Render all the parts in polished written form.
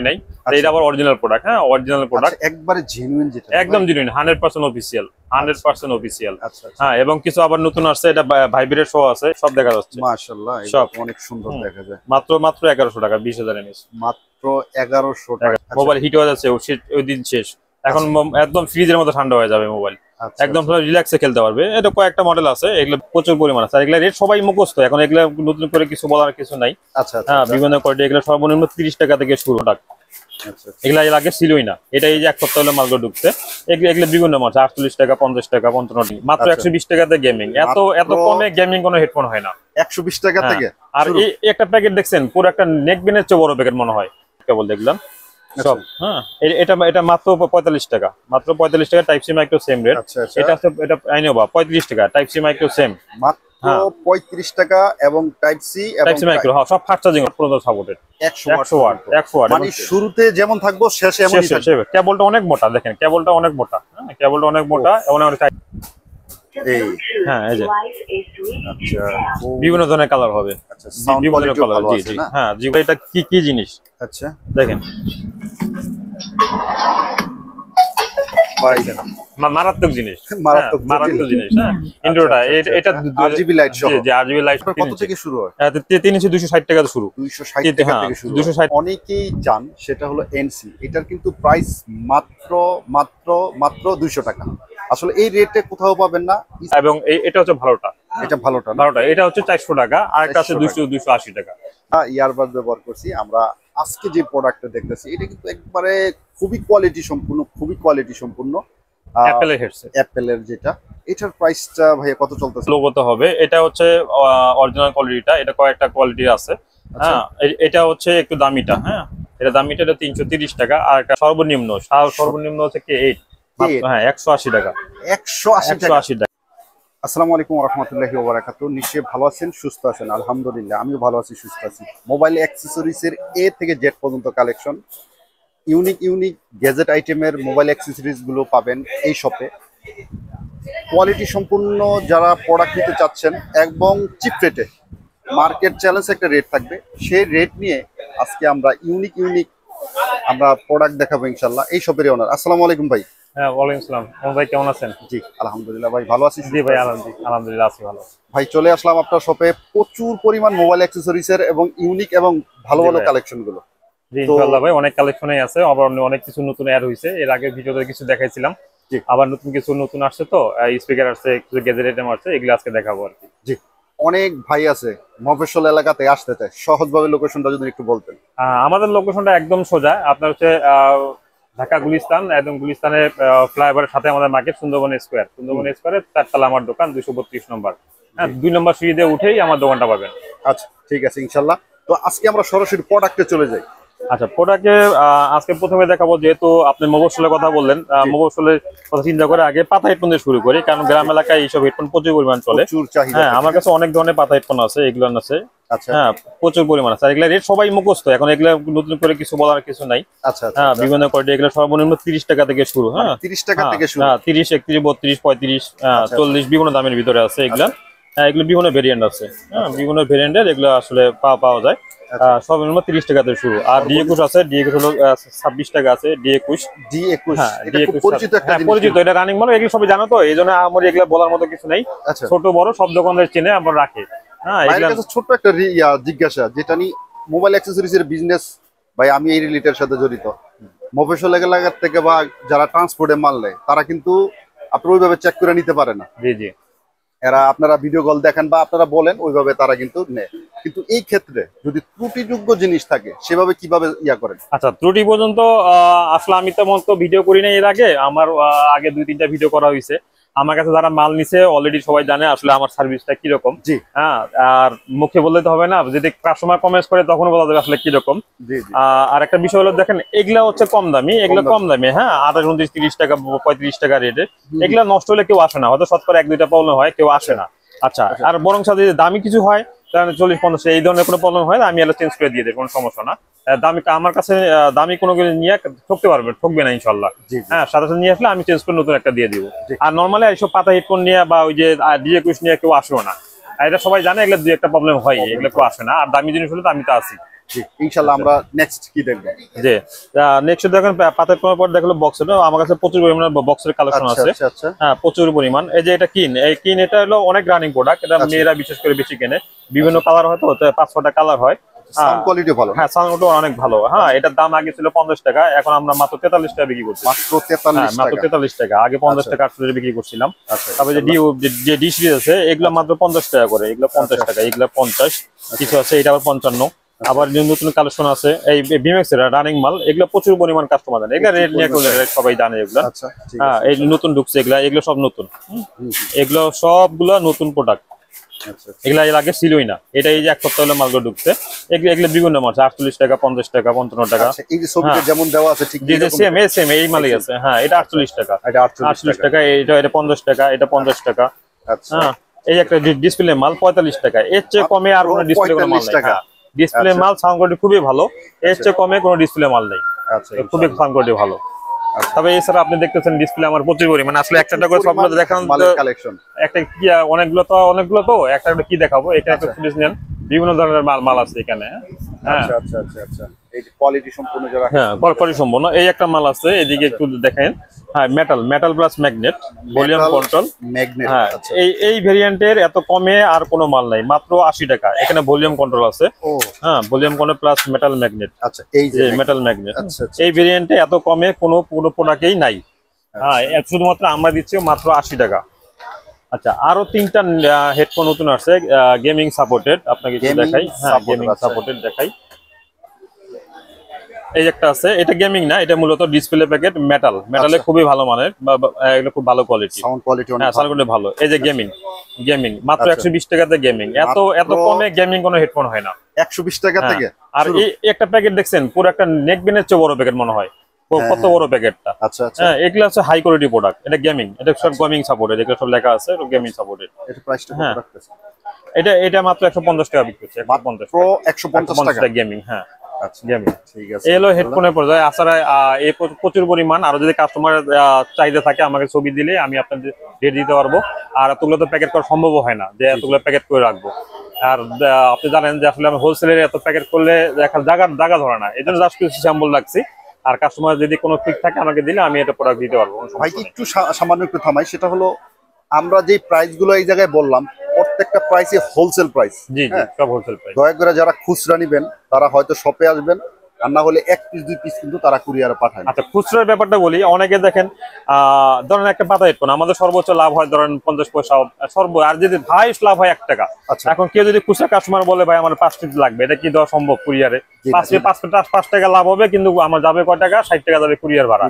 নাই, এটা আবার অরিজিনাল প্রোডাক্ট। হ্যাঁ, অরিজিনাল প্রোডাক্ট, একবারে জেনুইন, যেটা একদম জেনুইন, 100% অফিশিয়াল, 100% অফিশিয়াল। আচ্ছা হ্যাঁ, এবং কিছু আবার নতুন আসছে, এটা ভাইব্রেট সহ আছে, সব দেখা যাচ্ছে। মাশাআল্লাহ, সব অনেক সুন্দর দেখা যায়। মাত্র 1100 টাকা, 20,000 এমএস, মাত্র 1100 টাকা। মোবাইল হিট হয়ে যাচ্ছে, ওই দিন শেষ। এখন একদম ফ্রিজের মতো ঠান্ডা হয়ে যাবে মোবাইল, একদম রিল্যাক্সে খেলতে পারবে। এটা কয়েকটা মডেল আছে, এগুলো প্রচুর পরিমাণ আছে। এগুলো রেট সবাই মুখস্থ, এখন এগুলো নতুন করে কিছু বলার কিছু নাই। হ্যাঁ, বিভিন্ন কোয়ালিটি, এগুলো সর্বনিম্ন 30 টাকা থেকে শুরু। এগুলা এর আগে ছিলই না, এটা এই যে 1 সপ্তাহ হলো মালগুলো ঢুকছে। এগুলো বিভিন্ন মাছ, 48 টাকা, 50 টাকা, 55 টাকা, মাত্র 120 টাকাতে গেমিং। এত কমে গেমিং কোনো হেডফোন হয় না 120 টাকা থেকে। আর এই একটা প্যাকেট দেখছেন, পুরো একটা নেক বেনের চেয়ে বড় প্যাকেট মনে হয়, কেবল দেখলাম সব। হ্যাঁ, এটা মাত্র 45 টাকা, মাত্র 45 টাকা। Type C micro same rate. এটা আইনো বা 35 টাকা, টাইপ সি মাইক্রো সেম মাত্র 35 টাকা, এবং টাইপ সি মাইক্রো সব ফাস্ট চার্জিং পর্যন্ত সাপোর্টেড, 100 ওয়াট। মানে শুরুতে যেমন থাকবো শেষে এমনই থাকবে। কেবলটা অনেক মোটা, দেখেন কেবলটা অনেক মোটা। হ্যাঁ, কেবলটা অনেক মোটা, এবং এই হ্যাঁ, এই যে আচ্ছা, বিভিন্ন ধরনের কালার হবে। আচ্ছা, সাউন্ড কোয়ালিটি ভালো আছে না? হ্যাঁ জি, এটা কি জিনিস? আচ্ছা, দেখেন মারাত্মক জিনিস, মারাত্মক জিনিস। হ্যাঁ, ইন্ট্রোটা এটা RGB লাইট সহ। জি, RGB লাইট কত থেকে শুরু হয়? 260 টাকা থেকে শুরু। 260 টাকা থেকে শুরু। 260 অনেকেই চান, সেটা হলো NC। এটার কিন্তু প্রাইস মাত্র 200 টাকা। আসলে এই রেটে কোথাও পাবেন না। এবং এটা হচ্ছে ভালোটা, এটা ভালোটা, এটা হচ্ছে 400 টাকা, আর একটা আছে 280 টাকা। ইয়ারবাড ব্যবহার করছি আমরা। আজকে যে প্রোডাক্টটা দেখতেছি, এটা কিন্তু একবারে খুবই কোয়ালিটি সম্পূর্ণ অ্যাপেলের হেডসেট, অ্যাপেলের যেটা। এটার প্রাইসটা ভাইয়া কত চলতেছে? লোগোতে হবে। এটা হচ্ছে অরিজিনাল কোয়ালিটিটা, এটা কয়েকটা কোয়ালিটি আছে। হ্যাঁ, এটা হচ্ছে একটু দামিটা। হ্যাঁ, এটা দামিটা, এটা 330 টাকা। আর একটা সর্বনিম্ন থেকে 8, হ্যাঁ 180 টাকা, 180 টাকা। আসসালামু আলাইকুম ওয়া রাহমাতুল্লাহি ওয়া বারাকাতুহু। নিশ্চয়ই ভালো আছেন, সুস্থ আছেন। আলহামদুলিল্লাহ, আমিও ভালো আছি, সুস্থ আছি। মোবাইল অ্যাক্সেসরিজের A থেকে Z পর্যন্ত কালেকশন, ইউনিক গ্যাজেট আইটেমের মোবাইল অ্যাক্সেসরিজ গুলো পাবেন এই শপে। কোয়ালিটি সম্পূর্ণ যারা প্রোডাক্ট নিতে চাচ্ছেন, এবং চিপ রেটে, মার্কেট চ্যালেঞ্জ একটা রেট থাকবে, সেই রেট নিয়ে আজকে আমরা ইউনিক আমরা প্রোডাক্ট দেখাবো ইনশাল্লাহ। এই শপের ওনার। আসসালামু আলাইকুম ভাই। হ্যাঁ, ওয়ালাইকুম আসসালাম। ভাই কেমন আছেন? জি আলহামদুলিল্লাহ ভাই, ভালো আছি। জি ভাই, আলহামদুলিল্লাহ আছি ভালো। ভাই চলে আসলাম আপনার শপে, প্রচুর পরিমাণ মোবাইল অ্যাক্সেসরিজের এবং ইউনিক এবং ভালো কালেকশন গুলো। জি ইনশাআল্লাহ ভাই, অনেক কালেকশনই আছে, আবার অনেক কিছু নতুন অ্যাড হইছে। এর আগে ভিডিওতে কিছু দেখাইছিলাম, আবার নতুন আসছে, তো স্পিকার আসছে, কিছু গ্যাজেট আইটেম আসছে, এগুলো আজকে দেখাবো আর কি। জি, অনেক ভাই আছে মফস্বল এলাকাতে আসতে চায়, সহজভাবে লোকেশনটা যদি একটু বলতেন। আমাদের লোকেশনটা একদম সোজা, আপনার হচ্ছে ঢাকা গুলিস্তান, একদম গুলিস্তানের ফ্লাইওভারের সাথে আমাদের মার্কেট, সুন্দরবন স্কোয়ারে 4 তলা আমার দোকান, 232 নম্বর। হ্যাঁ, 2 নম্বর সিঁড়ি দিয়ে উঠেই আমার দোকানটা পাবেন। আচ্ছা ঠিক আছে ইনশাল্লাহ। তো আজকে আমরা সরাসরি প্রোডাক্টে চলে যাই। আচ্ছা, প্রোডাক্টে আজকে প্রথমে দেখাবো, যেহেতু আপনি মফস্বলের কথা বললেন, মফস্বলের কথা চিন্তা করে আগে পাতা হেডফোন দিয়ে শুরু করি, কারণ গ্রাম এলাকায় এইসব হেডফোন প্রচুর পরিমাণ চলে। হ্যাঁ, আমার কাছে অনেক ধরনের পাতা হেডফোন আছে, এগুলো আছে। হ্যাঁ, প্রচুর পরিমাণ আছে। এগুলো রেট সবাই মুখস্থ, এখন এগুলো নতুন করে কিছু বলার কিছু নাই। হ্যাঁ, বিভিন্ন কোয়ালিটি, এগুলো সর্বনিম্ন 30 টাকা থেকে শুরু। হ্যাঁ, 30 টাকা থেকে শুরু। 30, 31, 32, 35, 40 বিভিন্ন দামের ভিতরে আছে এগুলা। হ্যাঁ, এগুলো বিভিন্ন ভেরিয়েন্ট আছে। হ্যাঁ, বিভিন্ন ভেরিয়েন্টের এগুলো আসলে পাওয়া যায়। সর্বনিম্ন 30 টাকা থেকে শুরু। আর D21 আছে, D21 হলো 26 টাকা আছে। D21 পরিচিত, এটা রানিং মাল, এগুলো সবাই জানো, তো এই জন্য আমার এগুলো বলার মতো কিছু নেই। ছোট বড় সব দোকানদার চেনে, আমরা রাখি। হ্যাঁ, ছোট্ট একটা জিজ্ঞাসা, যেটা নিয়ে মোবাইল অ্যাক্সেসরিজের বিজনেস ভাই, আমি এই রিলেটের সাথে জড়িত। মফস্বল এলাকার থেকে বা যারা ট্রান্সপোর্টে মাল নেয়, তারা কিন্তু আপনার ওইভাবে চেক করে নিতে পারে না। জি জি, এরা আপনারা ভিডিও কল দেখেন বা আপনারা বলেন, ওইভাবে তারা কিন্তু নেয়। কিন্তু এই ক্ষেত্রে যদি ত্রুটিযোগ্য জিনিস থাকে, সেভাবে কিভাবে করেন? আচ্ছা, ত্রুটি পর্যন্ত আসলে আমি তেমন তো ভিডিও করি না। এর আগে আমার আগে 2-3টা ভিডিও করা হয়েছে। আমার কাছে যারা মাল নিছে অলরেডি সবাই জানে আসলে আমার সার্ভিসটা কিরকম। হ্যাঁ, আর মুখে বললে তো হবে না, যদি কাস্টমার কমেন্টস করে তখন বলা যাবে আসলে কিরকম। আর একটা বিষয় হলো, দেখেন এগুলা হচ্ছে কম দামি, হ্যাঁ 28, 29, 30 টাকা, 35 টাকা রেটে। এগুলা নষ্ট হলে কেউ আসে না, হয়তো শতকরা 1-2টা প্রবলেম হয়, কেউ আসে না। আচ্ছা, আর বরং সাথে দামি কিছু হয়, 40-50 এই ধরনের কোনো প্রবলেম হয়, আমি এগুলো চেঞ্জ করে দিয়ে দেয়, কোনো সমস্যা না। দামি আমার কাছে দামি কোনো কিছু নিয়ে ঠকবে না ইনশাল্লাহ। হ্যাঁ, সাথে সাথে নিয়ে আসলে আমি চেঞ্জ করে নতুন একটা দিয়ে দিব। আর নর্মালি এইসব পাতা হেডফোন নিয়ে বা ওই যে D21 নিয়ে কেউ আসবে না, এটা সবাই জানে। এগুলো 2-1টা প্রবলেম হয়, এগুলো কেউ আসে না। আর দামি জিনিস হলে তো আমি তো আছি। ইনশাআল্লাহ আমরা নেক্সট কি দেখবো? জি, নেক্সট দেখেন পাতের কোণের পর দেখলো বক্সের, আমার কাছে প্রচুর পরিমাণে বক্সের কালেকশন আছে। হ্যাঁ, প্রচুর পরিমাণ। এই যে এটা কিন, এই কিন এটা হলো অনেক রানিং প্রোডাক্ট, এটা মেয়েরা বিশেষ করে বেশি কেনে, বিভিন্ন কালার হয় তো 5-6টা কালার হয়। সাউন্ড কোয়ালিটি ভালো। হ্যাঁ, সাউন্ড অনেক ভালো। হ্যাঁ, এটার দাম আগে ছিল 50 টাকা, এখন আমরা মাত্র 43 টাকা বিক্রি করছি। মাত্র 43 টাকা, আগে 50 টাকা 8 বিক্রি করছিলাম। তারপরে যে ডি সিরিজ আছে এগুলো মাত্র 50 টাকা করে, এগুলো 50 টাকা, এগুলো 50, কিছু আছে এটা আবার 55। আবার নতুন কালেকশন আছে এই বিমেক্স এর রানিং মাল, এগুলো প্রচুর পরিমাণ কাস্টমার জানে, এগুলো রেট নিয়ে সবাই জানে এগুলো। হ্যাঁ, এই নতুন ঢুকছে এগুলো সব নতুন, এগুলো সবগুলো নতুন প্রোডাক্ট। এগুলা এর আগে ছিলই না, এটা এই যে এক সপ্তাহ হলো মালগুলো ঢুকছে। এগুলো বিভিন্ন মাল, 48 টাকা, 50 টাকা, 55 টাকা। এই যে ছবিতে যেমন দেওয়া আছে ঠিক সেম এই মালই আছে। হ্যাঁ, এটা 48 টাকা, এটা 48 টাকা, এটা 50 টাকা, এটা 50 টাকা। হ্যাঁ, এই একটা ডিসপ্লে মাল 45 টাকা, এর চেয়ে কমে আর কোনো ডিসপ্লে কোনো মাল নেই। ডিসপ্লে মাল সাউন্ড কোয়ালিটি খুবই ভালো, এর চেয়ে কমে কোনো ডিসপ্লে মাল নেই। খুবই সাউন্ড কোয়ালিটি ভালো। তবে এছাড়া আপনি দেখতেছেন ডিসপ্লে আমার প্রচুর পরিমাণে, আসলে একটা করে সবগুলো দেখান, একটা কি অনেকগুলো তো একটা কি দেখাবো, এটা একটা ফুটেজ নেন, বিভিন্ন ধরনের মাল আছে এখানে। এই যে কোয়ালিটি সম্পূর্ণ যারা, হ্যাঁ, কোয়ালিটি সম্পূর্ণ। এই একটা মাল আছে, এদিকে একটু দেখেন। হ্যাঁ, metal plus magnet, volume control magnet. হ্যাঁ, এই ভেরিয়েন্টের এত কমে আর কোনো মাল নাই, মাত্র 80 টাকা। এখানে ভলিউম কন্ট্রোল আছে। হ্যাঁ, volume control plus metal magnet. আচ্ছা, এই যে মেটাল ম্যাগনেট, এই ভেরিয়েন্টে এত কমে কোনো প্রোডাক্টেই নাই। হ্যাঁ, শুধুমাত্র আমরা দিচ্ছি মাত্র 80 টাকা। আচ্ছা, আরো 3টা হেডফোন নতুন আসছে, গেমিং সাপোর্টেড, আপনাকে একটু দেখাই। হ্যাঁ, গেমিং সাপোর্টেড দেখাই। এই একটা আছে, এটা গেমিং না, এটা মূলত ডিসপ্লে প্যাকেট, মেটালে খুবই ভালো মানের, এগুলো খুব ভালো কোয়ালিটি, সাউন্ড কোয়ালিটি ভালো। এই যে গেমিং মাত্র 120 টাকাতে গেমিং, এত কমে গেমিং কোনো হেডফোন হয় না 120 টাকা থেকে। আর এই একটা প্যাকেট দেখছেন, পুরো একটা নেকবেনের চেয়ে বড় প্যাকেট মনে হয়, কত বড় প্যাকেটটা। আচ্ছা আচ্ছা, হ্যাঁ, এগুলো হচ্ছে হাই কোয়ালিটি প্রোডাক্ট, এটা গেমিং, এটা সব গেমিং সাপোর্টেড, এগুলো সব লেখা আছে গেমিং সাপোর্টেড। এটা প্রাইসটা কত রাখতেছে? এটা মাত্র 150 টাকা বিক্রি হচ্ছে, মাত্র 150 টাকা গেমিং। হ্যাঁ, ঠিক আছে। এলো হেডফোনের পর্যায়ে আসার প্রচুর পরিমাণ, আরো যদি কাস্টমার চাহিদা থাকে আমাকে ছবি দিলে আমি আপনাদের রেট দিতে পারবো। আর এতগুলো তো প্যাকেট করা সম্ভব হয় না যে এতগুলো প্যাকেট করে রাখবো। আর আপনি জানেন যে আসলে আমি হোলসেলের এত প্যাকেট করলে জায়গা ধরে না, এই জন্য জাস্ট কিছু স্যাম্পল রাখছি। আর কাস্টমার যদি কোনো ঠিক থাকে আমাকে দিলে আমি এটা প্রোডাক্ট দিতে পারবো। ভাই একটু সামান্য একটু থামাই, সেটা হলো আমরা যে প্রাইস গুলো এই জায়গায় বললাম প্রত্যেকটা প্রাইসই হোলসেল প্রাইস। জি, সব হোলসেল প্রাইস। দয়া করে যারা খুচরা নেবেন তারা হয়তো শপে আসবেন, আর না হলে 1 পিস 2 পিস কিন্তু তারা কুরিয়ারে পাঠায়। আচ্ছা, খুচরার ব্যাপারটা বলি, অনেকে দেখেন ধরেন একটা পাতা হেডফোন আমাদের সর্বোচ্চ লাভ হয় ধরেন 50 পয়সা, আর যদি ভাই লাভ হয় 1 টাকা। এখন কেউ যদি খুচরা কাস্টমার বলে ভাই আমার 5 পিস লাগবে, এটা কি দেওয়া সম্ভব কুরিয়ারে? 5 টাকা লাভ হবে, কিন্তু আমার যাবে কয় টাকা? 60 টাকা যাবে কুরিয়ার ভাড়া।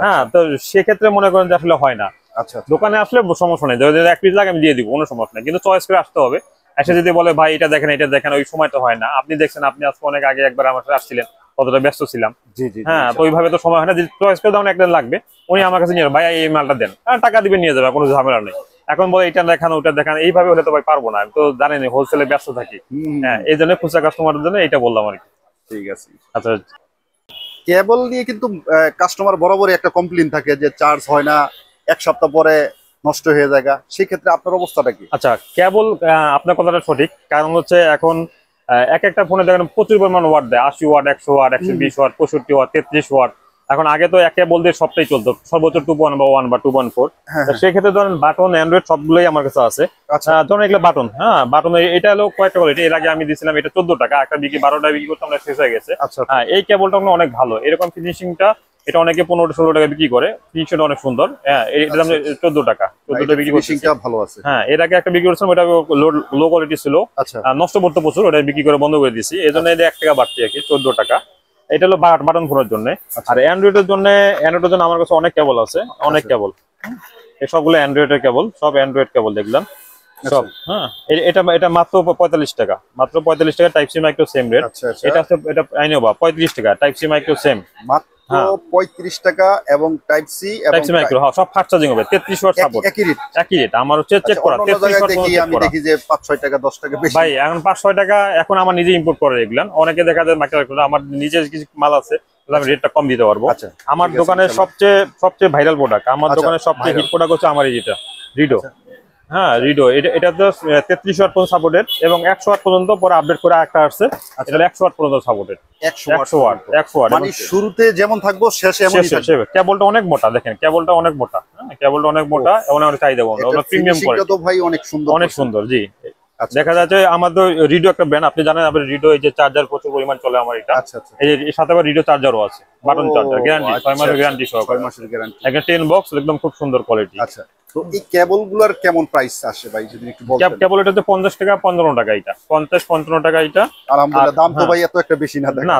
হ্যাঁ, তো সেক্ষেত্রে মনে করেন যে আসলে হয় না। আচ্ছা, দোকানে আসলে সমস্যা নেই, যদি 1 পিস লাগে আমি দিয়ে দিব, কোনো সমস্যা নেই, কিন্তু চয়েস করে আসতে হবে। এসে যদি বলে ভাই এটা দেখেন, ওই সময় তো হয় না। আপনি দেখছেন, আপনি আজকে অনেক আগে একবার আমার সাথে আসছিলেন, কতটা ব্যস্ত ছিলাম। হ্যাঁ, তো ওইভাবে তো সময় হয় না, যে চয়েস করে দাও একদিন লাগবে, উনি আমার কাছে নিয়ে ভাই এই মালটা দেন, টাকা দিবেন নিয়ে যাবে, কোনো ঝামেলা নেই। এখন বলে এটা দেখান ওটা দেখান, এইভাবে হলে তো ভাই পারবো না, আমি তো জানেন হোলসেলে ব্যস্ত থাকি। হ্যাঁ, এই জন্য খুচরা কাস্টমারের জন্য এটা বললাম আর কি। ঠিক আছে। আচ্ছা, কেবল নিয়ে কিন্তু কাস্টমার বরাবরই একটা কমপ্লেইন থাকে যে চার্জ হয় না, 1 সপ্তাহ পরে নষ্ট হয়ে যায়। সেই ক্ষেত্রে আপনার অবস্থাটা কি? আচ্ছা, কেবল আপনার কথাটা সঠিক, কারণ হচ্ছে এখন একটা ফোনে দেখেন প্রচুর পরিমাণ ওয়াট দেয়, 80 watt, 100 watt, 120 watt, 65 watt, 33 watt. এখন আগে তো কেবল দিয়ে সবটাই চলতো, সর্বোচ্চ 2.1 বা 2.4। সেই ক্ষেত্রে ধরেন বাটন অ্যান্ড্রয়েড সবগুলোই আমার কাছে আছে। ধরেন এগুলো বাটন, হ্যাঁ, বাটন এটা হলো কয়েকটা কোয়ালিটি। এর আগে আমি দিয়েছিলাম এটা 14 টাকা, একটা বিক্রি 12 টাকা বিক্রি করতে আমরা শেষ হয়ে গেছে। এই কেবলটা অনেক ভালো, এরকম ফিনিশিংটা, এটা অনেকে 15-16 টাকা বিক্রি করে, ফিনিশিংটা অনেক সুন্দর। হ্যাঁ, এটা দাম 14 টাকা, 14 টাকা বিক্রি করছি। ভালো আছে। হ্যাঁ, এর আগে একটা বিক্রি করছিলাম, এটা লো কোয়ালিটি ছিল, নষ্ট করতে প্রচুর, ওটা বিক্রি করে বন্ধ করে দিয়েছি। এই জন্য এটা 1 টাকা বাড়তি আর কি, 14 টাকা। এটা হলো বাটন ফোনের জন্য। আর অ্যান্ড্রয়েডের জন্য আমার কাছে অনেক কেবল আছে, অনেক কেবল। এই সবগুলো অ্যান্ড্রয়েডের কেবল, সব অ্যান্ড্রয়েড কেবল দেখলাম সব। হ্যাঁ, এটা মাত্র 45 টাকা, মাত্র 45 টাকা। Type C micro same rate. এটা আছে, এটা আইনিও বা 35 টাকা, টাইপ সি মাইক্রো সেম, মাত্র 35 টাকা। এবং টাইপ সি মাইক্রো, হ্যাঁ, সব ফাস্ট চার্জিং হবে, 33 ওয়াট সাপোর্ট, একই রেট। আমার হচ্ছে চেক করা 33 ওয়াট দেখি, আমি দেখি যে 5-6 টাকা 10 টাকা বেশি। ভাই এখন 5-6 টাকা, এখন আমার নিজে ইম্পোর্ট করে এগুলা। অনেকে দেখা যায় মাইক্রো, আমার নিজের কিছু মাল আছে, আমি রেটটা কম দিতে পারবো। আমার দোকানের সবচেয়ে ভাইরাল প্রোডাক্ট, আমার দোকানের সবচেয়ে হিট প্রোডাক্ট হচ্ছে আমার যেটা রিডো। হ্যাঁ রিডো এটা তো 33 ওয়াট পর্যন্ত সাপোর্টেড এবং 100 ওয়াট পর্যন্ত পরে আপডেট করে একটা আসছে, এটা 100 ওয়াট পর্যন্ত সাপোর্টেড। 100 ওয়াট মানে শুরুতে যেমন থাকবো শেষে এমনই থাকবে। কেবলটা অনেক মোটা, দেখেন কেবলটা অনেক মোটা, হ্যাঁ কেবলটা অনেক মোটা এবং অনেক চাহিদা প্রিমিয়াম কোয়ালিটি তো ভাই অনেক সুন্দর, অনেক সুন্দর। জি দেখা যাচ্ছে আমাদের রিডো একটা ব্র্যান্ড, আপনি জানেন আমাদের রিডো এই যে চার্জার প্রচুর পরিমাণ চলে আমার এটা। এই এর সাথে আবার রিডো চার্জারও আছে, বাটন চার্জার, গ্যারান্টি 6 মাসের গ্যারান্টি সহ, 6 মাসের গ্যারান্টি, একটা 10 বক্স একদম খুব সুন্দর কোয়ালিটি। আচ্ছা তো এই কেবলগুলোর কেমন প্রাইস আসে ভাই যদি একটু বলতেন? কেবল এটা তো 50 টাকা 15 টাকা, এটা 50-55 টাকা এটা। আলহামদুলিল্লাহ দাম তো ভাই এত একটা বেশি না, না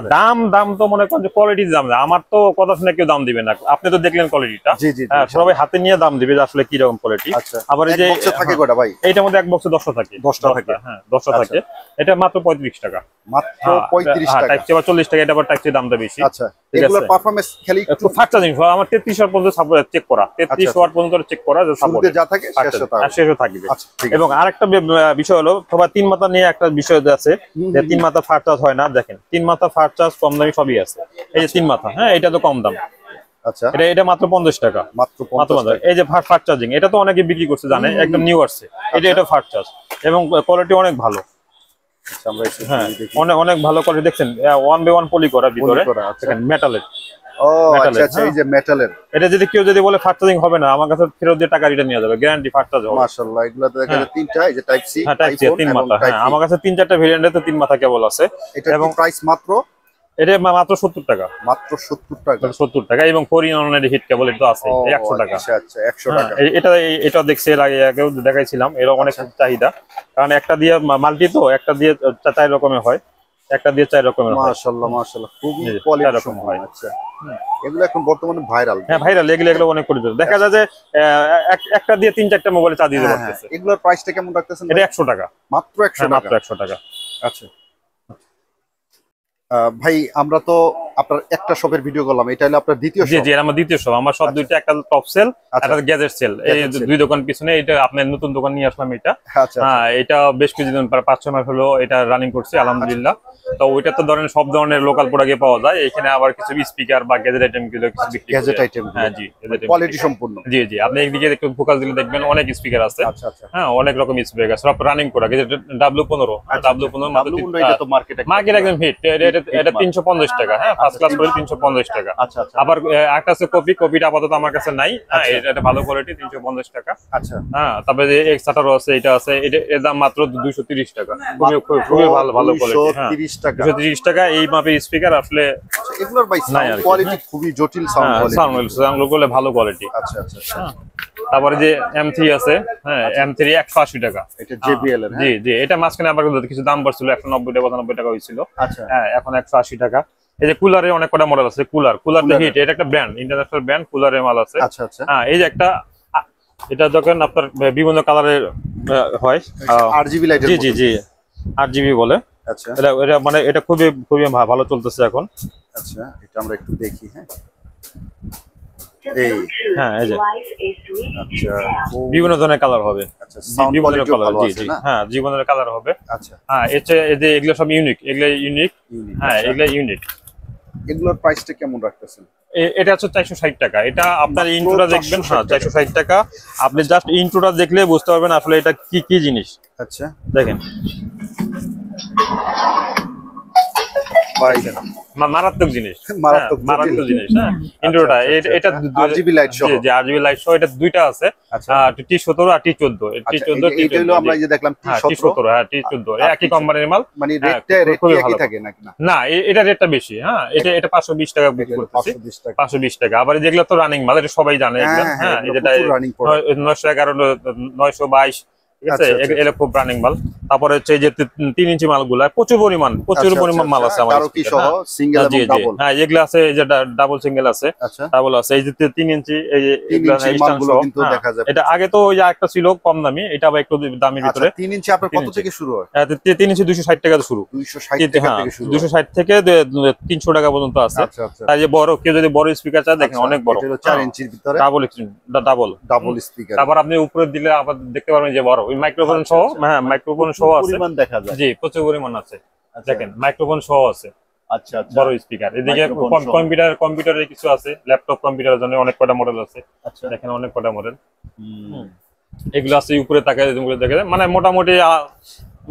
দাম তো মনে করেন যে কোয়ালিটির দাম, আমার তো কথা শুনে কেউ দাম দিবে না, আপনি তো দেখলেন কোয়ালিটিটা। জি জি সবাই হাতে নিয়ে দাম দিবে যে আসলে কি রকম কোয়ালিটি। আবার এই যে বক্সে থাকে কয়টা ভাই? এইটার মধ্যে এক বক্সে 10টা থাকে, 10টা থাকে, হ্যাঁ 10টা থাকে। এটা মাত্র 35 টাকা, মাত্র 35 টাকা। টাইপ সি আবার 40 টাকা, এটা আবার টাইপ সি দামটা বেশি। আচ্ছা এগুলোর পারফরম্যান্স খালি একটু ফাস্ট চার্জিং, আমার 33 ওয়াট পর্যন্ত সাপোর্ট চেক করা, 33 ওয়াট পর্যন্ত চেক করা যে সাপোর্ট যা থাকে শেষও থাকবে। এবং আরেকটা বিষয় হলো সবার 3 মাথা নিয়ে একটা বিষয় আছে যে 3 মাথা ফাস্ট চার্জ হয় না, দেখেন 3 মাথা ফাস্ট চার্জ কম দামি সবই আছে। এই যে 3 মাথা, হ্যাঁ এটা তো কম দাম। আচ্ছা এটা মাত্র 50 টাকা, মাত্র 50 টাকা। এই যে ফাস্ট চার্জিং, এটা তো অনেকে বিক্রি করছে জানে, একদম নিউ আসছে এটা ফাস্ট চার্জ এবং কোয়ালিটি অনেক ভালো। আচ্ছা আমরা হ্যাঁ অনেক ভালো কোয়ালিটি, দেখছেন 1/1 পলি করা ভিতরে, দেখেন মেটালের। ও আচ্ছা আচ্ছা এই যে মেটালের, এটা যদি কেউ যদি বলে ফাস্ট চার্জিং হবে না, আমার কাছে ফেরত দিয়ে টাকা রিটার্ন নিয়ে যাবে, গ্যারান্টি ফাস্ট চার্জ হবে। মাশাআল্লাহ এগুলা তো দেখা যায় তিনটা, এই যে টাইপ সি, হ্যাঁ টাইপ সি 3 মাথা, হ্যাঁ আমার কাছে 3-4টা ভেরিয়েন্টে তো 3 মাথা কেবল আছে। এবং প্রাইস মাত্র, এটা মাত্র 70 টাকা, মাত্র 70 টাকা, 70 টাকা। এবং 4 ইন 1 হিট কেবল এটা আছে 100 টাকা। আচ্ছা আচ্ছা 100 টাকা। এটা দেখছি এর আগেও দেখাইছিলাম, এর অনেক চাহিদা, কারণ একটা দিয়ে মাল্টি তো একটা দিয়ে 4 রকমের হয়, একটা দিয়ে 4 রকমের হয়। মাশাআল্লাহ মাশাআল্লাহ খুবই কোয়ালিটি হয়। আচ্ছা এগুলো এখন বর্তমানে ভাইরাল, হ্যাঁ ভাইরাল, এগুলো অনেক পরিচিত। দেখা যায় যে একটা দিয়ে 3-4টা মোবাইলে চার্জ দিতে পারতেছে। এগুলোর প্রাইসটা কেমন রাখতেছেন? এটা 100 টাকা, মাত্র 100 টাকা, মাত্র 100 টাকা। আচ্ছা ভাই আমরা তো আপনার একটা শপের ভিডিও করলাম, এটা হলো আপনার দ্বিতীয় শপ? জি জি আমার দ্বিতীয় শপ, আমার সব দুইটা, একটা টপ সেল একটা গ্যাজেট সেল, এই দুই দোকান পিছনে। এটা আপনার নতুন দোকান নিয়ে আসলাম এটা। হ্যাঁ এটা বেশ কিছুদিন 5-6 মাস হলো এটা রানিং করছি আলহামদুলিল্লাহ। তো ওইটা তো ধরেন সব ধরনের লোকাল প্রোডাক্টে পাওয়া যায়, এখানে আবার কিছু স্পিকার বা গ্যাজেট আইটেম গুলো কিছু বিক্রি করি। গ্যাজেট আইটেম, হ্যাঁ জি কোয়ালিটি সম্পূর্ণ। জি জি আপনি একদিকে একটু ফোকাস দিলে দেখবেন অনেক স্পিকার আছে। আচ্ছা আচ্ছা হ্যাঁ অনেক রকম স্পিকার আছে, সব রানিং প্রোডাক্ট। W15 মাত্র এটা তো মার্কেট একদম হিট, এটা 350 টাকা, হ্যাঁ ফার্স্ট ক্লাস করে 350 টাকা। আচ্ছা আচ্ছা আবার একটা আছে কপিটা আপাতত আমার কাছে নাই, হ্যাঁ এটা ভালো কোয়ালিটি 350 টাকা। আচ্ছা হ্যাঁ তারপরে যে এক্সট্রাটারও আছে, এটা আছে, এর দাম মাত্র 230 টাকা, খুবই ভালো কোয়ালিটি। হ্যাঁ 230 টাকা, 230 টাকা। এই মাপের স্পিকার আসলে এগুলোর ভাই সাউন্ড কোয়ালিটি খুবই জটিল, সাউন্ড গুলো ভালো কোয়ালিটি। আচ্ছা আচ্ছা তারপরে যে M3 আছে, হ্যাঁ M3 180 টাকা, এটা JBL এর। জি জি এটা মাঝখানে আবার কিছু দাম বাড়ছিল, 190-95 টাকা হয়েছিল, আচ্ছা হ্যাঁ এখন 180 টাকা। এই যে কুলারে অনেক কটা মডেল আছে, কুলার হিট, এটা একটা ব্র্যান্ড, ইন্টারন্যাশনাল ব্র্যান্ড, কুলারের মাল আছে। আচ্ছা আচ্ছা হ্যাঁ এই যে একটা, এটা যখন আপনার বিভিন্ন কালারের হয়, RGB লাইটের, জি জি জি RGB বলে। আচ্ছা এটা মানে এটা খুবই ভালো চলতেছে এখন। আচ্ছা এটা আমরা একটু দেখি। হ্যাঁ এই এই যে আচ্ছা বিভিন্ন ধরনের কালার হবে, আচ্ছা সাউন্ড কোয়ালিটি ভালো আছে না? হ্যাঁ জীবনের কালার হবে। আচ্ছা হ্যাঁ এগুলো সব ইউনিক, হ্যাঁ এগুলো ইউনিক। এগুলোর প্রাইসটা কেমন রাখতেছেন? এটা হচ্ছে 460 টাকা। এটা আপনার ইন্ট্রোটা দেখবেন, হ্যাঁ 460 টাকা। আপনি জাস্ট ইন্ট্রোটা দেখলে বুঝতে পারবেন আসলে এটা কি জিনিস। আচ্ছা দেখেন মারাত্মক জিনিস, মারাত্মক জিনিস। হ্যাঁ ইন্ট্রোটা এটা RGB লাইট সহ, জি RGB লাইট সহ, এটা দুইটা আছে, T17 আর T14। T14 এটা হলো আমরা যে দেখলাম T17, হ্যাঁ T14 একই কোম্পানির মাল। মানে রেটটা একই থাকে নাকি? না এটা রেটটা বেশি। হ্যাঁ এটা 520 টাকা বিক্রি করতেছি, 520 টাকা। আবার যেগুলো তো রানিং মাল, এটা সবাই জানে এগুলো। হ্যাঁ যেটা 911 922, ঠিক আছে এটা খুব রানিং মাল। তারপরে হচ্ছে যে 3 ইঞ্চি মালগুলা প্রচুর পরিমাণ মাল আছে আমার, হ্যাঁ এগুলো আছে, এই যে ডাবল সিঙ্গেল আছে, ডাবল আছে, এই যে 3 ইঞ্চি, এই যে এটা আগে তো ওই একটা ছিল কম দামি, এটা আবার একটু দামের ভিতরে। 3 ইঞ্চি আপনার কত থেকে শুরু হয়? 3 ইঞ্চি 260 টাকা শুরু, 260 থেকে 300 টাকা পর্যন্ত আছে। তাই যে বড় কেউ যদি বড় স্পিকার চায়, দেখেন অনেক বড়, 4 ইঞ্চির ভিতরে ডাবল স্পিকার। তারপর আপনি উপরে দিলে আবার দেখতে পারবেন যে বড় মাইক্রোফোন সহ, হ্যাঁ মাইক্রোফোন সহ আছে, দেখা যায় জি প্রচুর পরিমাণ আছে। দেখেন মাইক্রোফোন সহ আছে, আচ্ছা বড় স্পিকার। এদিকে কম্পিউটারের কিছু আছে, ল্যাপটপ কম্পিউটারের জন্য অনেক কটা মডেল আছে। আচ্ছা দেখেন অনেক কটা মডেল। এগুলো আছে উপরে তাকায় দেখে মানে মোটামুটি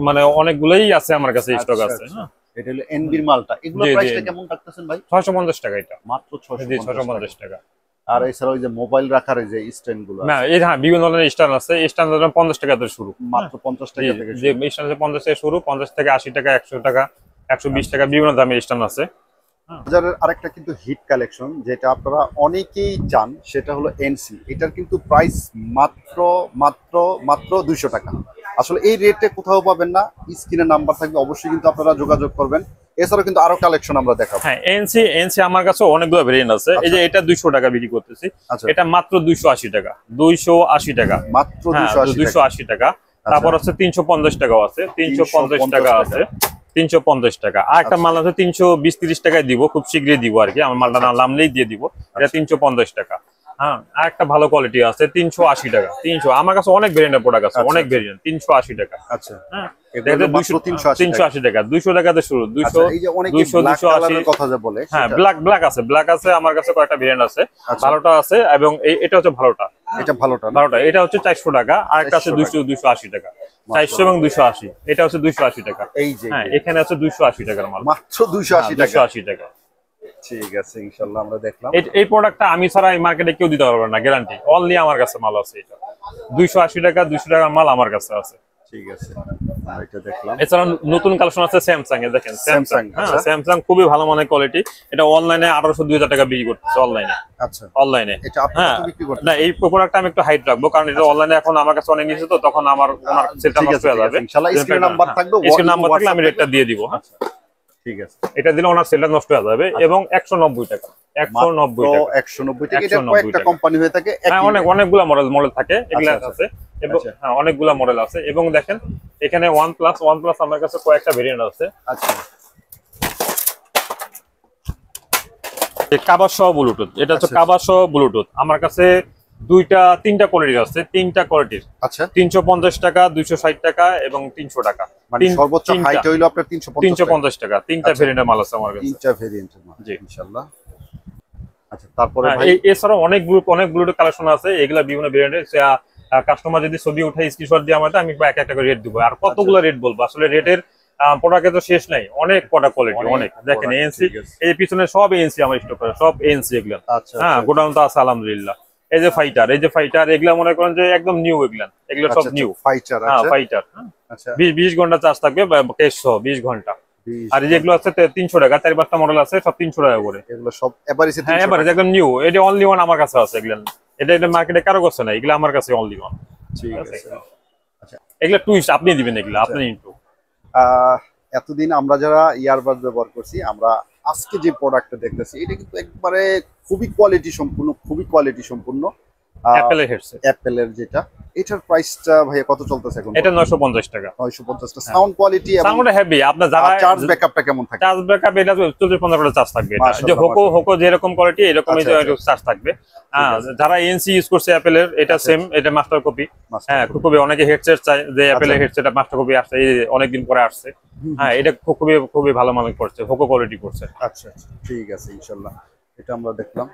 মানে অনেকগুলোই আছে আমার কাছে স্টক আছে। হ্যাঁ, এটা হলো এনবির মালটা। এগুলো প্রাইসটা কেমন রাখতেছেন ভাই? 650 টাকা এটা, মাত্র 650 টাকা। আর এছাড়া ওই যে মোবাইল রাখার যে স্ট্যান্ড গুলো না এই হ্যাঁ বিভিন্ন ধরনের স্ট্যান্ড আছে, স্ট্যান্ড 50 টাকা থেকে শুরু, মাত্র 50 টাকা থেকে যে স্ট্যান্ড আছে 50 থেকে শুরু, 50 থেকে 80 টাকা, 100 টাকা, 120 টাকা, বিভিন্ন দামের স্ট্যান্ড আছে। বাজারের আরেকটা কিন্তু হিট কালেকশন যেটা আপনারা অনেকেই চান, সেটা হলো এনসি। এটার কিন্তু প্রাইস মাত্র মাত্র মাত্র 200 টাকা। আসলে এই রেটে কোথাও পাবেন না, স্ক্রিনে নাম্বার থাকবে, অবশ্যই কিন্তু আপনারা যোগাযোগ করবেন। এছাড়াও কিন্তু আরো কালেকশন আমরা দেখাবো। হ্যাঁ এনসি আমার কাছে অনেকগুলো ভেরিয়েন্ট আছে। এই যে এটা 200 টাকা বিক্রি করতেছি, এটা মাত্র 280 টাকা, 280 টাকা, মাত্র 280 টাকা। তারপর হচ্ছে 350 টাকাও আছে, 350 টাকা আছে, 350 টাকা। আর একটা মাল আছে 320-30 টাকায় দিব, খুব শীঘ্রই দিব আর কি, আমার মালটা না নামলেই দিয়ে দিব। এটা 350 টাকা। হ্যাঁ, আর একটা ভালো কোয়ালিটি আছে 380 টাকা। 300 আমার কাছে অনেক ভেরিয়েন্টের প্রোডাক্ট আছে, অনেক ভেরিয়েন্ট 380 টাকা। আচ্ছা, হ্যাঁ, এগুলো মাত্র 380 টাকা, 200 টাকাতে শুরু, 200 এই যে অনেকে 200 ব্ল্যাক 280 কালারের কথা যে বলে, হ্যাঁ ব্ল্যাক আছে আমার কাছে কয়েকটা ভেরিয়েন্ট আছে, ভালোটা আছে এবং এটা হচ্ছে ভালোটা, এটা ভালোটা না? ভালোটা এটা হচ্ছে 400 টাকা, আর একটা আছে 280 টাকা, 400 এবং 280, এটা হচ্ছে 280 টাকা। এই যে হ্যাঁ এখানে আছে 280 টাকার মাল, মাত্র 280 টাকা। 280 টাকা। ঠিক আছে, ইনশাআল্লাহ আমরা দেখলাম। এই প্রোডাক্টটা আমি ছাড়া এই মার্কেটে কেউ দিতে পারবে না, গ্যারান্টি। অনলি আমার কাছে মাল আছে, এটা 280 টাকা, 200 টাকার মাল আমার কাছে আছে। ঠিক আছে, এটা দেখলাম। এছাড়া নতুন কালেকশন আছে স্যামসাং এ, দেখেন স্যামসাং। হ্যাঁ স্যামসাং খুবই ভালো মানের কোয়ালিটি। এটা অনলাইনে 1800-2000 টাকা বিক্রি করতেছে অনলাইনে। আচ্ছা, অনলাইনে এটা আপনি কত বিক্রি করতেছেন? না এই প্রোডাক্টটা আমি একটু হাইট রাখবো, কারণ এটা অনলাইনে এখন আমার কাছে অনেক নিচে, তো তখন আমার ওনার সেটটা নষ্ট হয়ে যাবে। ইনশাআল্লাহ স্ক্রিনে নাম্বার থাকবে, স্ক্রিনে নাম্বার থাকলে আমি রেটটা দিয়ে দিব। হ্যাঁ ঠিক আছে, এটা দিলে ওনার সেলটা নষ্ট হয়ে যাবে। এবং 190 টাকা, 190 টাকা, 190 টাকা। এটা কয়েকটা কোম্পানি হয়ে থাকে, হ্যাঁ অনেকগুলা মডেল থাকে, এগুলা আছে এবং হ্যাঁ অনেকগুলা মডেল আছে। এবং দেখেন এখানে OnePlus আমার কাছে কয়েকটা ভেরিয়েন্ট আছে। আচ্ছা, কাভার সহ ব্লুটুথ, এটা হচ্ছে কাভার সহ ব্লুটুথ। আমার কাছে 3টা কোয়ালিটি আছে, 3টা কোয়ালিটির। আচ্ছা, 350 টাকা, 260 টাকা এবং 300 টাকা। মানে সর্বোচ্চ হাইট হইলো আপনার 350 টাকা। 3টা ভেরিয়েন্টের মাল আছে আমার কাছে, 3টা ভেরিয়েন্টের মাল। জি ইনশাআল্লাহ। আচ্ছা, তারপরে ভাই এছাড়া অনেক ব্লুটুথ কালেকশন আছে, এগুলা বিভিন্ন ভেরিয়েন্টের। কাস্টমার যদি ছবি উঠাই স্ক্রিনশট দিয়ে আমাদের, আমি এক একটা করে রেট দিব। আর কতগুলো রেট বলবো, আসলে রেটের প্রোডাক্টে তো শেষ নাই, অনেক কটা কোয়ালিটি, অনেক। দেখেন এএনসি, এই পিছনে সব এএনসি আমার স্টক করে, সব এএনসি এগুলা। হ্যাঁ গোডাউন তো আছে আলহামদুলিল্লাহ। এই যে ফাইটার, এগুলা মনে করেন যে একদম নিউ, এগুলো সব নিউ ফাইটার। হ্যাঁ ফাইটার। আচ্ছা, 20 ঘন্টা চার্জ থাকবে, ক্যাশ সহ 20 ঘন্টা। আর যেগুলো আছে 300 টাকা, 4-5টা মডেল আছে, সব 300 টাকা করে। এগুলো সব এভারেজে 300 হ্যাঁ এভারেজ একদম নিউ। এটা অনলি ওয়ান আমার কাছে আছে এগুলো, এটা মার্কেটে কারো কাছে নাই, এগুলো আমার কাছে অনলি ওয়ান। ঠিক আছে। আচ্ছা, এগুলো টুইস্ট আপনি দিবেন, এগুলো আপনি ইনটু। এতদিন আমরা যারা ইয়ারবাড ব্যবহার করছি, আমরা আজকে যে প্রোডাক্টটা দেখতেছি, এটা কিন্তু একবারে খুবই কোয়ালিটি সম্পূর্ণ অ্যাপেলের হেডসেট, অ্যাপেলের যেটা। এটার প্রাইসটা ভাইয়া কত চলতেছে এখন? এটা 950 টাকা। 950 টা। সাউন্ড কোয়ালিটি এবং সাউন্ড হেভি। আপনার যারা চার্জ ব্যাকআপটা কেমন থাকে? চার্জ ব্যাকআপ এটা 40-15 চার্জ থাকবে। এটা যে হোকো যেরকম কোয়ালিটি এরকমই চার্জ থাকবে। যারা এনসি ইউজ করছে অ্যাপেলের, এটা সেম, এটা মাস্টার কপি। হ্যাঁ খুবই অনেকে হেডসেট চাই, যে অ্যাপেলের হেডসেট মাস্টার কপি আসছে, এই অনেকদিন পরে আসছে। হ্যাঁ এটা খুবই ভালো মানের করছে, হোকো কোয়ালিটি করছে। আচ্ছা, ঠিক আছে, ইনশাআল্লাহ এটা আমরা দেখলাম।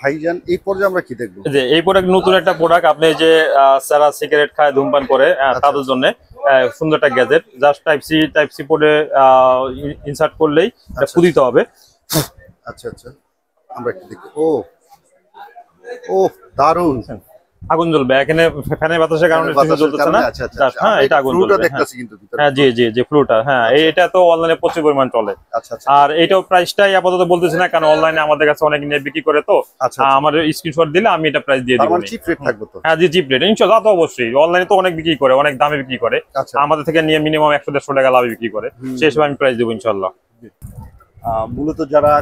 ভাইজান, এই পর্যায়ে আমরা কি দেখবো? যে এই প্রোডাক্ট নতুন একটা প্রোডাক্ট, আপনি যে যারা সিগারেট খায়, ধূমপান করে, তাদের জন্য সুন্দর একটা গ্যাজেট। জাস্ট টাইপ সি পোর্টে ইনসার্ট করলেই এটা দিতে হবে। আচ্ছা, আমরা একটু দেখি। ও দারুন, আগুন জ্বলবে এখানে, ফ্যানের বাতাসের কারণে জ্বলতেছে না। হ্যাঁ এটা আগুন জ্বলবে। হ্যাঁ জি ফ্লুটা। হ্যাঁ এটা তো অনলাইনে প্রচুর পরিমাণ চলে। আর এইটাও প্রাইসটাই আপাতত বলতেছি না, কারণ অনলাইনে আমাদের কাছে অনেক নিয়ে বিক্রি করে, তো আমাদের স্ক্রিনশট দিলে আমি এটা প্রাইস দিয়ে দিব। চিপ রেট থাকবে তো? হ্যাঁ জি চিপ রেট ইনশাআল্লাহ, তো অবশ্যই। অনলাইনে তো অনেক বিক্রি করে, অনেক দামে বিক্রি করে, আমাদের থেকে নিয়ে মিনিমাম 100-150 টাকা লাভে বিক্রি করে, সেই সময় আমি প্রাইস দেবো ইনশাআল্লাহ। মূলত যারা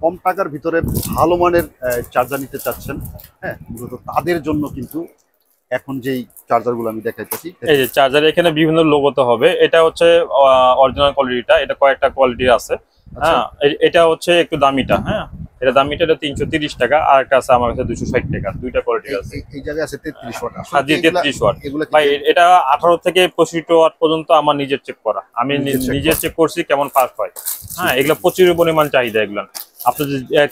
কম টাকার ভিতরে ভালো মানের চার্জার নিতে চাচ্ছেন, হ্যাঁ মূলত তাদের জন্য কিন্তু এখন যেই চার্জারগুলো আমি দেখাইতেছি, এই যে চার্জার এখানে বিভিন্ন লোগোতে হবে। এটা হচ্ছে অরিজিনাল কোয়ালিটিটা, এটা কয়েকটা কোয়ালিটি আছে। হ্যাঁ এটা হচ্ছে একটু দামিটা। হ্যাঁ এটা দাম এটা 330 টাকা, আর একটা আছে আমার কাছে 260 টাকা। দুইটা কোয়ালিটি আছে। এই জায়গায় আছে 33 ওয়াট। হ্যাঁ জি 33 ওয়াট। ভাই এটা 18 থেকে 65 ওয়াট পর্যন্ত আমার নিজের চেক করা, আমি নিজে চেক করছি কেমন ফাস্ট হয়। হ্যাঁ এগুলো প্রচুর পরিমাণ চাহিদা এগুলো। আপনি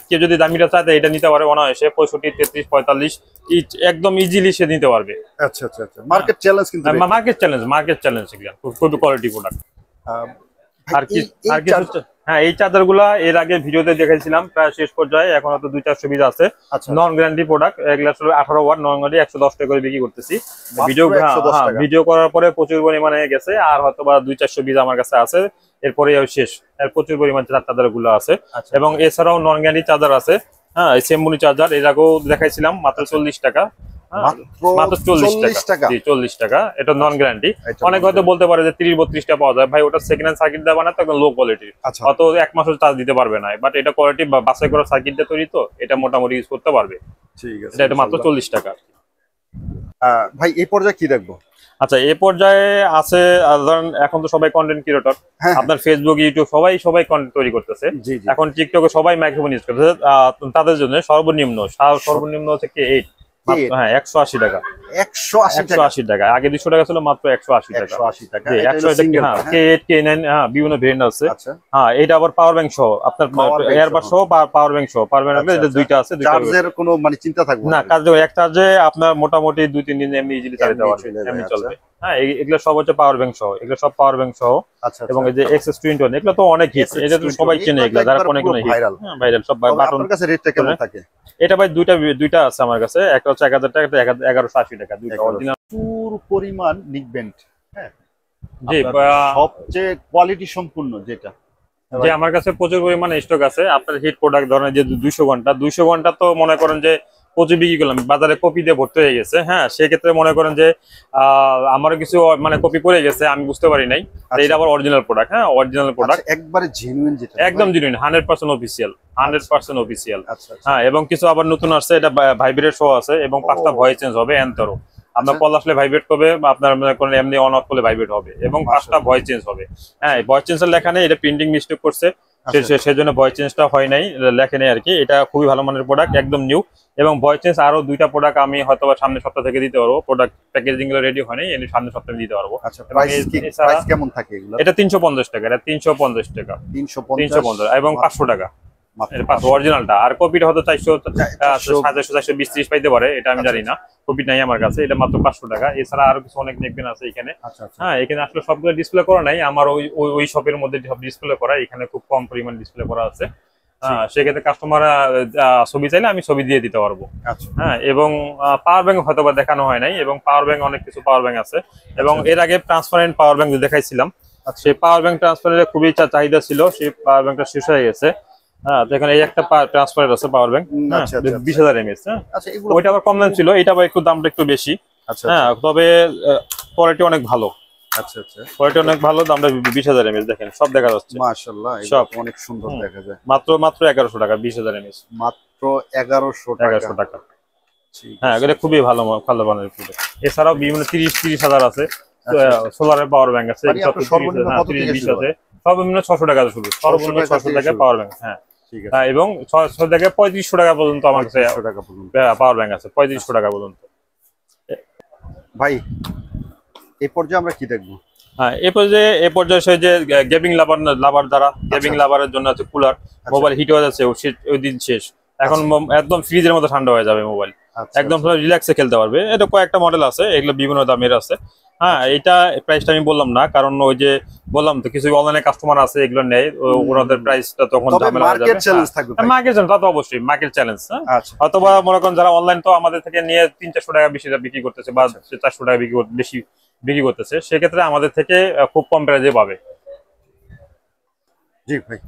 কেউ যদি দামিটা চায় এটা নিতে পারে, অনায়াসে 65, 33, 45 একদম ইজিলি সে নিতে পারবে। আচ্ছা আচ্ছা আচ্ছা, মার্কেট চ্যালেঞ্জ কিন্তু, মার্কেট চ্যালেঞ্জ এগুলো খুবই কোয়ালিটি প্রোডাক্ট। আর কি হ্যাঁ এই চাদরগুলা এর আগে ভিডিওতে দেখাইছিলাম, প্রায় শেষ পর্যায়ে, এখন হয়তো 200-400 পিস আছে। নন গ্যারান্টি প্রোডাক্ট, এগুলা 18 ওয়াট নন গ্যারান্টি 110 টাকা করে বিক্রি করতেছি। ভিডিও করার পরে প্রচুর পরিমাণে গেছে, আর হয়তো বা 200-400 পিস আমার কাছে আছে, এরপরে শেষ। এর প্রচুর পরিমাণ চাদর গুলো আছে। এবং এছাড়াও নন গ্যারান্টি চাদর আছে। হ্যাঁ সেমবুনি চার্জার এর আগেও দেখাইছিলাম, মাত্র 40 টাকা। মাত্র 40 টাকা। 40 টাকা, এটা নন গ্যারান্টি। অনেক হয়তো বলতে পারে যে 30-32 টা পাওয়া যায়, ভাই ওটা সেকেন্ড হ্যান্ড সার্কিট দেওয়া বানাতে একদম লো কোয়ালিটির, অত এক মাসও চার্জ দিতে পারবে না। বাট এটা কোয়ালিটি বাছাই করা সার্কিট দিয়ে তৈরি, তো এটা মোটামুটি ইউজ করতে পারবে। ঠিক আছে, এটা মাত্র 40 টাকা। ভাই এই পর্যায়ে কি দেখবো? আচ্ছা এই পর্যায়ে আছে, ধরেন এখন তো সবাই কন্টেন্ট ক্রিয়েটর, আপনার ফেসবুক, ইউটিউব সবাই কন্টেন্ট তৈরি করতেছে। এখন টিকটকে সবাই মাইক্রোফোন ইউজ করতেছে, তাদের জন্য সর্বনিম্ন হচ্ছে K8। হ্যাঁ 180 টাকা। 180 টাকা, আগে 200 টাকা ছিল, মাত্র 180 টাকা। 180 টাকা। K8, K9 বিভিন্ন ভেরিয়েন্ট আছে। হ্যাঁ এটা আবার পাওয়ার ব্যাংক সহ, আপনার এয়ারবাস সহ, পাওয়ার ব্যাংক সহ। পাওয়ার ব্যাংক এটা দুইটা আছে, চার্জের কোনো মানে চিন্তা থাকবে না, এক চার্জে আপনার মোটামুটি 2-3 দিন এমনি ইজিলি চালাতে পারবেন, এমনি চলবে। হ্যাঁ এগুলো সব হচ্ছে পাওয়ার ব্যাংক সহ, এগুলো সব পাওয়ার ব্যাংক সহ। এবং এই যে XS21 এগুলো তো অনেক হিট, এটা তো সবাই চেনে, এগুলো যারা অনেক ভাইরাল। হ্যাঁ ভাইরাল সব বাটন। আপনার কাছে রেটটা কেমন থাকে? এটা ভাই দুইটা আছে আমার কাছে, একটা হচ্ছে 1000 টাকা, একটা 1180 টাকা, দুইটা অরিজিনাল। প্রচুর পরিমাণ নিকবেন্ড। হ্যাঁ জি, সবচেয়ে কোয়ালিটি সম্পূর্ণ যেটা, যে আমার কাছে প্রচুর পরিমাণে স্টক আছে। আপনার হিট প্রোডাক্ট ধরেন যে 200 ঘন্টা তো মনে করেন যে প্রচুর বিক্রি করলাম, বাজারে কপি দিয়ে ভর্তি হয়ে গেছে। হ্যাঁ সেক্ষেত্রে মনে করেন যে আমারও কিছু মানে কপি পড়ে গেছে, আমি বুঝতে পারি নাই। এটা আবার অরিজিনাল প্রোডাক্ট। হ্যাঁ অরিজিনাল প্রোডাক্ট, একবারে জেনুইন, যেটা একদম জেনুইন, 100% অফিসিয়াল, 100% অফিসিয়াল। হ্যাঁ এবং কিছু আবার নতুন আসছে, এটা ভাইব্রেট শো আছে, এবং 5টা ভয়েস চেঞ্জ হবে এন্তরও। আপনার কল আসলে ভাইব্রেট করবে, আপনার এমনি অন অফ করলে ভাইব্রেট হবে, এবং 5টা ভয়েস চেঞ্জ হবে। হ্যাঁ ভয়েস চেঞ্জের লেখা নেই, এটা প্রিন্টিং মিস্টেক করছে, সেজন্য ভয়েস চেঞ্জটা হয় নাই, লেখে নেই আর কি। এটা খুবই ভালো মানের প্রোডাক্ট, একদম নিউ। এবং ভয়েস চেঞ্জ আরো 2টা প্রোডাক্ট আমি হয়তো সামনের সপ্তাহ থেকে দিতে পারবো। প্রোডাক্ট প্যাকেজিং গুলো রেডি হয়নি, এর সামনের সপ্তাহে দিতে পারবো। প্রাইস কেমন থাকে এগুলো? এটা 350 টাকা, এটা 350 টাকা, 350 এবং 500 টাকা অরিজিনালটা। আর কপিটা হয়তো 420-420-30 পাইতে পারে, এটা আমি জানি না, কপি নাই আমার কাছে। এটা মাত্র 500 টাকা। এছাড়া আরো কিছু অনেক নেকবেন আছে এখানে। হ্যাঁ এখানে আসলে সবগুলো ডিসপ্লে করা নাই, আমার ওই শপের মধ্যে সব ডিসপ্লে করা, এখানে খুব কম পরিমাণ ডিসপ্লে করা আছে। সেক্ষেত্রে কাস্টমার ছবি চাইলে আমি ছবি দিয়ে দিতে পারবো। হ্যাঁ এবং পাওয়ার ব্যাংক হয়তো বা দেখানো হয় নাই, এবং পাওয়ার ব্যাংক অনেক কিছু পাওয়ার ব্যাংক আছে। এবং এর আগে ট্রান্সপারেন্ট পাওয়ার ব্যাংক দেখাইছিলাম, সেই পাওয়ার ব্যাংক ট্রান্সপারেন্টের খুবই চাহিদা ছিল, সেই পাওয়ার ব্যাংকটা শেষ হয়ে গেছে। হ্যাঁ এখানে এই একটা ট্রান্সপারেন্ট আছে পাওয়ার ব্যাংক, 20,000 mAh। হ্যাঁ ওইটা আবার কম দাম ছিল, এটা আবার একটু দামটা একটু বেশি। হ্যাঁ তবে কোয়ালিটি অনেক ভালো। কোয়ালিটি অনেক ভালো, দামটা 20,000 mAh। দেখেন সব দেখা যাচ্ছে, মাশাআল্লাহ, সব অনেক সুন্দর দেখা যায়। মাত্র 1100 টাকা, 20,000 mAh মাত্র 1100 টাকা। হ্যাঁ এটা খুবই ভালো মানের প্রোডাক্ট। এছাড়াও বিভিন্ন 30,000 আছে, সোলারের পাওয়ার ব্যাংক আছে, সর্বনিম্ন 600 টাকা শুরু, সর্বনিম্ন 600 টাকা পাওয়ার ব্যাংক। হ্যাঁ এবং 600 থেকে 3500 টাকা পর্যন্ত আমার কাছে পাওয়ার ব্যাংক আছে, 3500 টাকা পর্যন্ত। ভাই এই পর্যায়ে আমরা কি দেখবো? হ্যাঁ এই পর্যায়ে সেই যে গেমিং লাভার যারা, গেমিং লাভারের জন্য আছে কুলার। মোবাইল হিট হয়ে যাচ্ছে, ওই দিন শেষ, এখন একদম ফ্রিজের মতো ঠান্ডা হয়ে যাবে মোবাইল, একদম রিল্যাক্সে খেলতে পারবে। এটা কয়েকটা মডেল আছে, এগুলো বিভিন্ন দামের আছে। হ্যাঁ এটা প্রাইসটা আমি বললাম না, কারণ ওই যে বললাম তো কিছু অনলাইনে কাস্টমার আছে, এগুলো নেই, ওনাদের প্রাইসটা তখন ঝামেলা হয়ে যাবে। মার্কেট চ্যালেঞ্জ, তা তো অবশ্যই মার্কেট চ্যালেঞ্জ। অথবা মনে করেন যারা অনলাইন তো আমাদের থেকে নিয়ে 300-400 টাকা বেশি বিক্রি করতেছে, বা 400 টাকা বেশি বিক্রি করতেছে, সেক্ষেত্রে আমাদের থেকে খুব কম প্রাইসে পাবে। জি ভাই।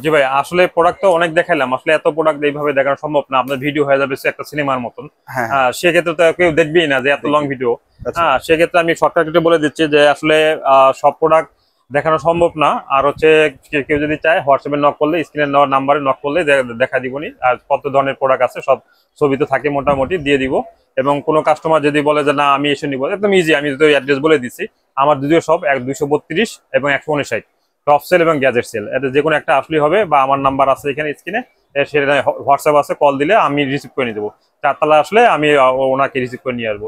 জি ভাই, আসলে প্রোডাক্ট তো অনেক দেখাইলাম, আসলে এত প্রোডাক্ট এইভাবে দেখানো সম্ভব না, আপনার ভিডিও হয়ে যাবে একটা সিনেমার মতন। সেক্ষেত্রে তো কেউ দেখবেই না যে এত লং ভিডিও। সেক্ষেত্রে আমি শর্টকাটে বলে দিচ্ছি যে আসলে সব প্রোডাক্ট দেখানো সম্ভব না। আর হচ্ছে কেউ যদি চায় হোয়াটসঅ্যাপে নক করলে, স্ক্রিনে নেওয়ার নাম্বারে নক করলে দেখা দিবনি। আর কত ধরনের প্রোডাক্ট আছে সব ছবি তো থাকে, মোটামুটি দিয়ে দিব। এবং কোনো কাস্টমার যদি বলে যে না আমি এসে নিবো, একদম ইজি, আমি তো অ্যাড্রেস বলে দিচ্ছি। আমার দুটো শপ 232 এবং 159, টপ সেল এবং গ্যাজেট সেল, এটা যে কোনো একটা আসলেই হবে, বা আমার নাম্বার আছে এখানে স্ক্রিনে, সেটা হোয়াটসঅ্যাপ আছে, কল দিলে আমি রিসিভ করে নিয়ে দেবো। 4 তলা আসলে আমি ওনাকে রিসিভ করে নিয়ে আসবো।